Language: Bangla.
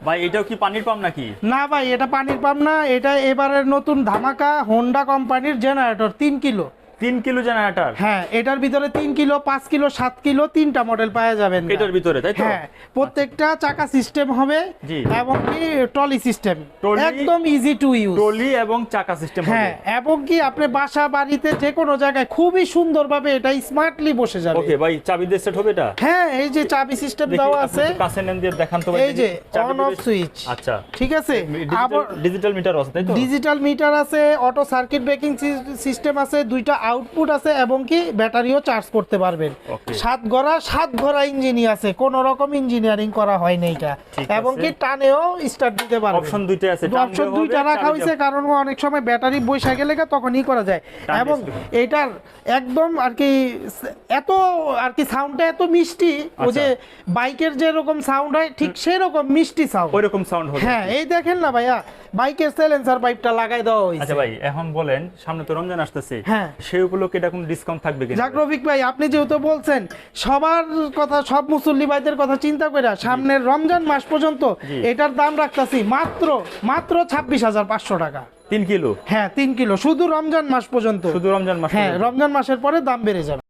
ভাই এটাও কি পানির পাম্প নাকি? না ভাই, এটা পানির পাম্প না, এটা এবারের নতুন ধামাকা হোন্ডা কোম্পানির জেনারেটর 3 কিলো। 3 kilo generator? হ্যাঁ, এটার ভিতরে 3 কিলো, 5 কিলো, 7 কিলো, 3টা মডেল পাওয়া যাবেন এটার ভিতরে, তাই তো? হ্যাঁ, প্রত্যেকটা চাকা সিস্টেম হবে জি। এবং কি ট্রলি সিস্টেম, ট্রলি, একদম ইজি টু ইউজ। ট্রলি এবং চাকা সিস্টেম হবে। হ্যাঁ, এবং কি আপনি বাসা বাড়িতে যে কোনো জায়গায় খুবই সুন্দরভাবে এটা স্মার্টলি বসে যাবে। ওকে ভাই, চাবি দিয়ে সেট হবে এটা? হ্যাঁ, এই যে চাবি সিস্টেম দেখি, দেওয়া আপনি আছে, একটু কাছে নেন দিয়ে দেখান তো ভাই। এই যে চাবি অন অফ দিলে- সুইচ। আচ্ছা, ঠিক আছে, আবার ডিজিটাল মিটার আছে, তাই তো? ডিজিটাল মিটার আছে, অটো সার্কিট ব্রেকিং সিস্টেম আছে, 2টা আউটপুট আছে এবং কি ব্যাটারিও চার্জ করতে পারবেন। Okay. 7 ঘোড়া ইঞ্জিন আছে, কোন রকম ইঞ্জিনিয়ারিং করা হয়নি এটা, ঠিক এবং আছে। কি টানেও স্টার্ট দিতে পারবেন। অপশন দুইটা আছে, টান অপশন দিলেও 2টা হবে, রাখা চাবি হয়েছে দিয়ে- কারণ অনেক সময় ব্যাটারি বসে গেলে তখনই করা যায়। টান এবং দিয়ে- এটার একদম আর কি এত আর কি সাউন্ডটা এত মিষ্টি, ওই যে বাইকের যেরকম সাউন্ড হয় ঠিক সেরকম মিষ্টি সাউন্ড। ওইরকম সাউন্ড হবে। হ্যাঁ, এই দেখেন না ভাইয়া, বাইকের সাইলেন্সার পাইপটা লাগাই দেওয়া হয়েছে। আচ্ছা ভাই, এখন বলেন, সামনে তো রমজান আসতেছে, হ্যাঁ। সেই উপলক্ষে এটা কোনো ডিসকাউন্ট থাকবে কিনা? যাক রফিক ভাই, আপনি যেহেতু বলছেন, সবার কথা, সব মুসল্লি ভাইদের কথা চিন্তা করে সামনের রমজান মাস পর্যন্ত জি। এটার দাম রাখতেছি মাত্র 26,500 টাকা। 3 কিলো? হ্যাঁ, 3 কিলো, শুধু রমজান মাস পর্যন্ত। শুধু রমজান মাস হ্যাঁ, পর্যন্ত? রমজান মাসের পরে দাম বেড়ে যাবে।